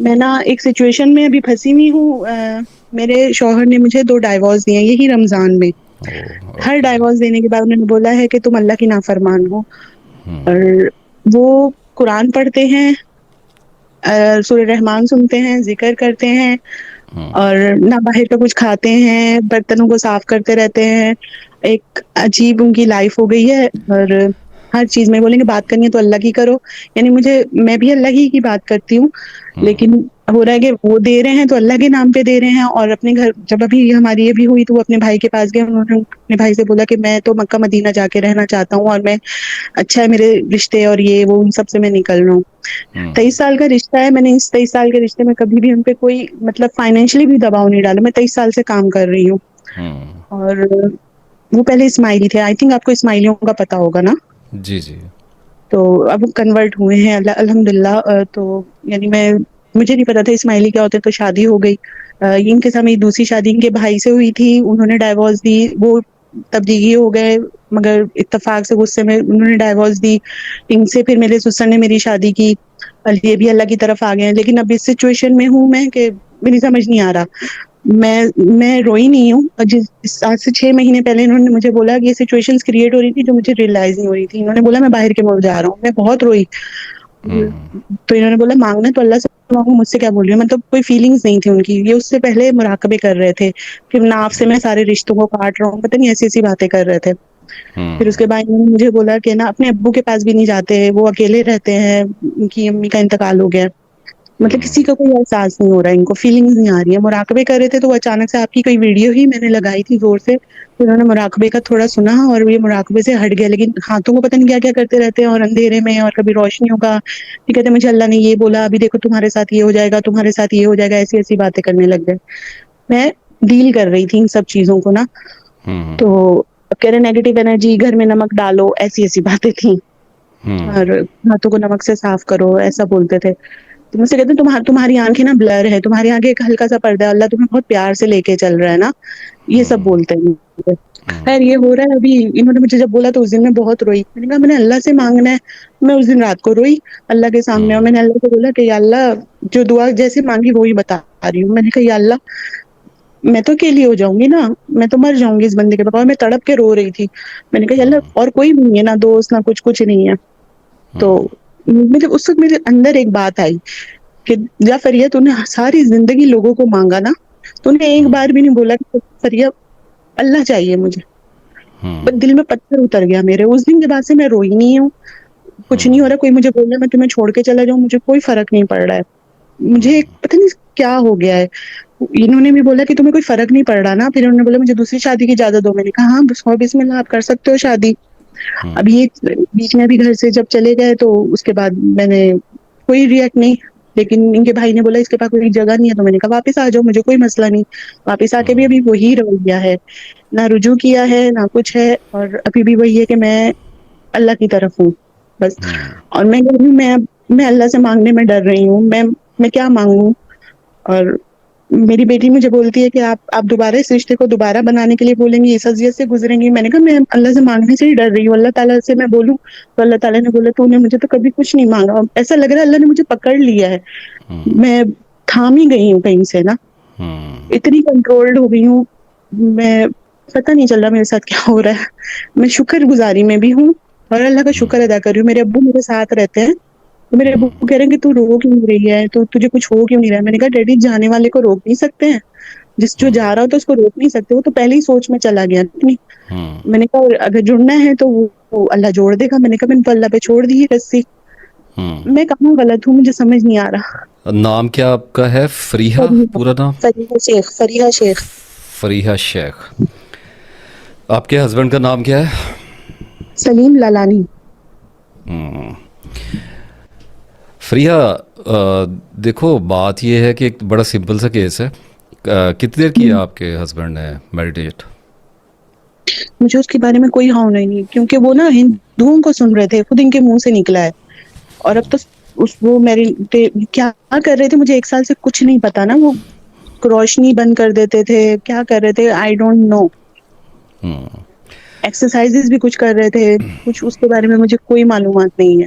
میں نا ایک سچویشن میں ابھی پھنسی ہوئی ہوں. میرے شوہر نے مجھے 2 ڈائیورس دیے یہی رمضان میں. ہر اوکے. ڈائیورس دینے کے بعد انہوں نے بولا ہے کہ تم اللہ کی نافرمان ہو. اور وہ قرآن پڑھتے ہیں, سورہ رحمان سنتے ہیں, ذکر کرتے ہیں, اور نہ باہر کا کچھ کھاتے ہیں, برتنوں کو صاف کرتے رہتے ہیں. ایک عجیب ان کی لائف ہو گئی ہے. اور ہر چیز میں بولیں گے بات کرنی ہے تو اللہ کی کرو. یعنی میں بھی اللہ ہی کی بات کرتی ہوں, لیکن ہو رہا ہے کہ وہ دے رہے ہیں تو اللہ کے نام پہ دے رہے ہیں. اور اپنے گھر جب ابھی ہماری یہ بھی ہوئی تو وہ اپنے بھائی کے پاس گئے, انہوں نے اپنے بھائی سے بولا کہ میں تو مکہ مدینہ جا کے رہنا چاہتا ہوں, اور میں اچھا ہے میرے رشتے اور یہ وہ ان سب سے میں نکل رہا ہوں. 23 سال کا رشتہ ہے, میں نے اس 23 سال کے رشتے میں کبھی بھی ان پہ کوئی مطلب فائنینشلی بھی دباؤ نہیں ڈالا. میں 23 سال سے کام کر رہی ہوں. اور وہ پہلے اسماعیلی تھے, آئی تھنک آپ کو اسماعیلیوں کا پتا ہوگا نا. جی جی. تو اب کنورٹ ہوئے ہیں الحمد للہ. تو یعنی مجھے نہیں پتا تھا اسماعیلی کیا ہوتے, تو شادی ہو گئی. ان کے سامنے دوسری شادی ان کے بھائی سے ہوئی تھی, انہوں نے ڈائیورس دی. وہ تبلیغی ہو گئے مگر اتفاق سے غصے میں انہوں نے ڈائیورس دی. ان سے پھر میرے سسر نے میری شادی کی, یہ بھی اللہ کی طرف آ گئے ہیں. لیکن اب اس سچویشن میں ہوں میں کہ میری سمجھ نہیں آ رہا. میں روئی نہیں ہوں. آج سے 6 مہینے پہلے انہوں نے مجھے بولا کہ یہ سچویشن کریٹ ہو رہی تھی جو مجھے ریئلائز نہیں ہو رہی تھی. انہوں نے بولا میں باہر کے ملک جا رہا ہوں. میں بہت روئی. تو انہوں نے بولا مانگنا تو اللہ سے مانگو, مجھ سے کیا بول رہی ہوں. مطلب کوئی فیلنگس نہیں تھی ان کی. یہ اس سے پہلے مراقبے کر رہے تھے کہ ناف سے میں سارے رشتوں کو کاٹ رہا ہوں, پتہ نہیں ایسی ایسی باتیں کر رہے تھے. پھر اس کے بعد انہوں نے مجھے بولا کہ نا اپنے ابو کے پاس بھی نہیں جاتے, وہ اکیلے رہتے ہیں, ان کی امی کا انتقال ہو گیا. مطلب کسی کا کوئی احساس نہیں ہو رہا ہے, ان کو فیلنگس نہیں آ رہی ہے. مراقبے کر رہے تھے تو وہ اچانک سے آپ کی کوئی ویڈیو ہی میں نے لگائی تھی زور سے, تو انہوں نے مراقبے کا تھوڑا سنا اور یہ مراقبے سے ہٹ گیا. لیکن ہاتھوں کو پتہ نہیں کیا کیا کرتے رہتے ہیں, اور اندھیرے میں, اور کبھی روشنیوں کا. یہ کہتے مجھے اللہ نے یہ بولا, ابھی دیکھو تمہارے ساتھ یہ ہو جائے گا, تمہارے ساتھ یہ ہو جائے گا, ایسی ایسی باتیں کرنے لگ گئے. میں ڈیل کر رہی تھی ان سب چیزوں کو نا. تو کہہ رہے نیگیٹو انرجی گھر میں نمک ڈالو, ایسی ایسی باتیں تھیں. اور ہاتھوں کو نمک سے صاف کرو, ایسا بولتے تھے. تو مجھ سے کہتے ہیں تمہاری آنکھیں نا بلر ہے, تمہاری آنکھیں ایک ہلکا سا پردہ ہے, اللہ تمہیں بہت پیار سے لے کے چل رہا ہے نا. یہ سب بولتے ہیں. خیر یہ ہو رہا ہے ابھی. انہوں نے مجھے جب بولا تو اس دن میں بہت روئی. میں نے کہا میں نے اللہ سے مانگنا ہے. میں اس دن رات کو روئی اللہ کے سامنے, اور میں نے اللہ کو بولا کہ یا اللہ جو دعا جیسے مانگی وہی بتا رہی ہوں. میں نے کہا یا اللہ میں تو اکیلی ہو جاؤں گی نا, میں تو مر جاؤں گی اس بندے کے بغیر. میں تڑپ کے رو رہی تھی. میں نے کہا یا اللہ اور کوئی نہیں ہے, نہ دوست نہ کچھ نہیں ہے. تو مجھے اس وقت میرے اندر ایک بات آئی کہ جا فریہ تو نے ساری زندگی لوگوں کو مانگا نا, تو نے ایک بار بھی نہیں بولا کہ فریہ اللہ چاہیے مجھے. بس دل میں پتھر اتر گیا میرے. اس دن کے بعد سے میں روئی نہیں ہوں. کچھ نہیں ہو رہا, کوئی مجھے بول رہا ہے میں تمہیں چھوڑ کے چلا جاؤں, مجھے کوئی فرق نہیں پڑ رہا ہے. مجھے پتہ نہیں کیا ہو گیا ہے. انہوں نے بھی بولا کہ تمہیں کوئی فرق نہیں پڑ رہا نا. پھر انہوں نے بولا مجھے دوسری شادی کی اجازت دو. میں نے کہا ہاں بسم اللہ آپ کر سکتے ہو شادی. اب یہ بیچ میں بھی گھر سے جب چلے گئے تو اس کے بعد میں نے کوئی ریئیکٹ نہیں. لیکن ان کے بھائی نے بولا اس کے پاس کوئی جگہ نہیں ہے, تو میں نے کہا واپس آ جاؤ, مجھے کوئی مسئلہ نہیں. واپس آ کے بھی ابھی وہی رویہ ہے, نہ رجوع کیا ہے نہ کچھ ہے. اور ابھی بھی وہی ہے کہ میں اللہ کی طرف ہوں بس. اور میں اللہ سے مانگنے میں ڈر رہی ہوں. میں کیا مانگوں. اور میری بیٹی مجھے بولتی ہے کہ آپ دوبارہ اس رشتے کو دوبارہ بنانے کے لیے بولیں گی, اس اذیت سے گزریں گی. میں نے کہا میں اللہ سے مانگنے سے ہی ڈر رہی ہوں. اللہ تعالیٰ سے میں بولوں تو اللہ تعالیٰ نے بولا تو نے مجھے تو کبھی کچھ نہیں مانگا. ایسا لگ رہا ہے اللہ نے مجھے پکڑ لیا ہے. میں تھام ہی گئی ہوں کہیں سے نا, اتنی کنٹرولڈ ہو گئی ہوں. میں پتا نہیں چل رہا میرے ساتھ کیا ہو رہا ہے. میں شکر گزاری میں بھی ہوں اور اللہ کا شکر ادا کر رہی ہوں. میرے ابو میرے ساتھ رہتے ہیں, تو میرے ابو کہہ رہے ہیں کہ تو رو کیوں نہیں رہی ہے, تو تجھے کچھ ہو کیوں نہیں رہا ہے. میں نے کہا ڈیڈی جانے والے کو روک نہیں سکتے ہیں, جو جا رہا ہو تو اس کو روک نہیں سکتے. وہ تو پہلے ہی سوچ میں چلا گیا اپنی. میں نے کہا اگر جڑنا ہے تو وہ اللہ جوڑ دے گا. میں نے کہا میں نے تو اللہ پہ چھوڑ دی ہے رسی. میں کہاں غلط ہوں, مجھے سمجھ نہیں آ رہا. نام کیا آپ کا ہے؟ فریحہ پورا نام؟ فریحہ شیخ. فریحہ شیخ. فریحہ شیخ. آپ کے ہسبینڈ کا نام کیا ہے؟ سلیم لالانی. فریحہ دیکھو بات یہ ہے کہ ایک بڑا سمپل سا کیس ہے. کتنی دیر کیا آپ کے ہسبینڈ نے میڈیٹیٹ؟ مجھے اس کے بارے میں کوئی ہاؤ نہیں, کیونکہ وہ نا ہندوؤں کو سن رہے تھے, خود ان کے منہ سے نکلا ہے. اور اب تو وہ میری کیا کر رہے تھے مجھے 1 سال سے کچھ نہیں پتا نا. وہ روشنی بند کر دیتے تھے, کیا کر رہے تھے آئی ڈونٹ نو. ایکسرسائزز بھی کچھ کر رہے تھے, کچھ اس کے بارے میں مجھے کوئی معلومات نہیں ہے.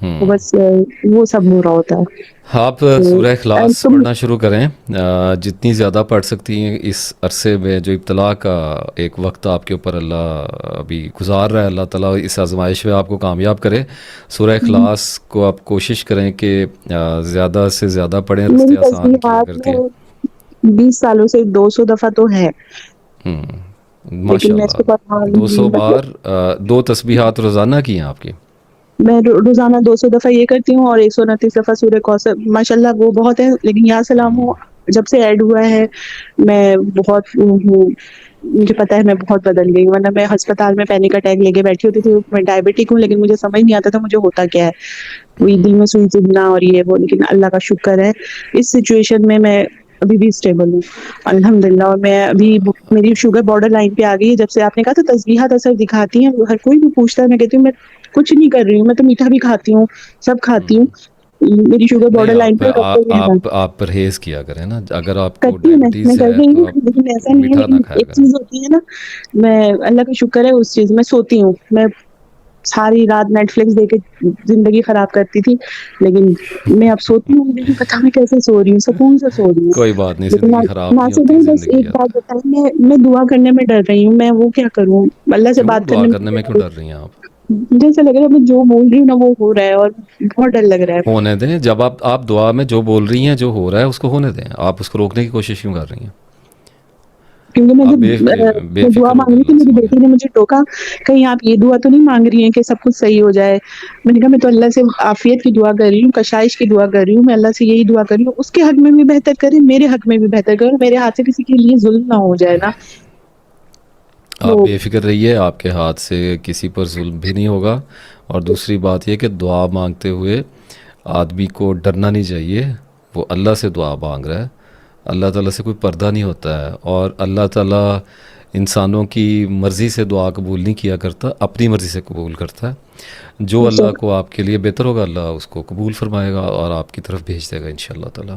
تو بس وہ سب ہو رہا ہوتا ہے. آپ تو سورہ اخلاص تم پڑھنا شروع کریں، جتنی زیادہ پڑھ سکتی ہیں اس عرصے میں جو ابتلا کا ایک وقت آپ کے اوپر اللہ ابھی گزار رہا ہے، اللہ تعالیٰ اس آزمائش میں آپ کو کامیاب کرے. سورہ اخلاص کو آپ کوشش کریں کہ زیادہ سے زیادہ پڑھیں، میری رستے آسان کیا تسبیحات کرتی ہیں. میں 20 سالوں سے 200 دفعہ تو ہے، ماشاء لیکن میں اس کو اللہ، پڑھا رہی ہوں 200 مطلب. بار 2 تسبیحات روزانہ کی ہیں آپ کی؟ میں روزانہ 200 دفعہ یہ کرتی ہوں، اور 129 دفعہ سورہ کوثر. ماشاء اللہ وہ بہت ہے، لیکن یا سلام ہو جب سے ایڈ ہوا ہے میں بہت ہوں. مجھے پتا ہے میں بہت بدل گئی ہوں، ورنہ میں ہسپتال میں پینک اٹیک لے کے بیٹھی ہوتی تھی. میں ڈائبٹک ہوں لیکن مجھے سمجھ نہیں آتا تھا مجھے ہوتا کیا ہے، وہی دل میں سوئی چبھنا اور یہ وہ. لیکن اللہ کا شکر ہے اس سچویشن میں ابھی بھی اسٹیبل ہوں الحمد للہ. اور میں ابھی میری شوگر بارڈر لائن پہ آ گئی ہے. جب سے آپ نے کہا تھا تسبیحات اثر دکھاتی ہیں، ہر کوئی بھی پوچھتا ہے، میں کہتی ہوں میں کچھ نہیں کر رہی ہوں، میں تو میٹھا بھی کھاتی ہوں، سب کھاتی ہوں. میری شوگر نہیں، بارڈر لائن پہ ڈاکٹر نے آپ پرہیز کیا کریں نا، اگر آپ کو کرتی ہوں. میں ڈائبٹیز کر ہے رہی تو ہوں، آپ لیکن ایسا نہیں ہے. میٹھا لیکن نہ کھایا ایک کریں. چیز ہوتی ہے نا، میں اللہ کا شکر ہے اس چیز میں سوتی ہوں. میں ساری رات نیٹ فلکس دیکھ کے زندگی خراب کرتی تھی، لیکن میں اب سوتی ہوں، مجھے پتا میں کیسے سو رہی ہوں، سکون سے سو رہی ہوں. کوئی بات نہیں، لیکن زندگی خراب نہیں ناصر ہوتی، بھائی بس زندگی ایک ہے. بات بتائیں، میں دعا کرنے میں ڈر رہی ہوں. میں وہ کیا کروں؟ اللہ سے کیوں بات دعا کرنے کرنے میں کیوں میں ڈر رہی ہیں آپ؟ مجھے ایسا لگ رہا ہے میں جو بول رہی ہوں نا وہ ہو رہا ہے، اور بہت ڈر لگ رہا ہے. ہونے دیں. جب آپ دعا میں جو بول رہی ہیں، جو ہو رہا ہے اس کو ہونے دیں. آپ اس کو روکنے کی کوشش کیوں کر رہی ہیں؟ کیونکہ میں آپ جب بے میں دعا فکر ہو کے مانگ رہی تھی اللہ سے میری مانگیں. بیٹی نے مجھے ٹوکا، کہیں آپ یہ دعا تو نہیں مانگ رہی ہیں کہ سب کچھ صحیح ہو جائے؟ میں نے کہا میں تو اللہ سے عافیت کی دعا کر رہی ہوں، کشائش کی دعا کر رہی ہوں. میں اللہ سے یہی دعا کر رہی ہوں اس کے حق میں بھی بہتر کرے، میرے حق میں بھی بہتر کرے، میرے ہاتھ سے کسی کے لیے ظلم نہ ہو جائے نا. آپ تو بے فکر رہیے، آپ کے ہاتھ سے کسی پر ظلم بھی نہیں ہوگا. اور دوسری بات یہ کہ دعا مانگتے ہوئے آدمی کو ڈرنا نہیں چاہیے. وہ اللہ سے دعا مانگ رہا ہے، اللہ تعالیٰ سے کوئی پردہ نہیں ہوتا ہے. اور اللہ تعالیٰ انسانوں کی مرضی سے دعا قبول نہیں کیا کرتا، اپنی مرضی سے قبول کرتا ہے. جو اللہ کو آپ کے لیے بہتر ہوگا اللہ اس کو قبول فرمائے گا اور آپ کی طرف بھیج دے گا انشاءاللہ تعالیٰ.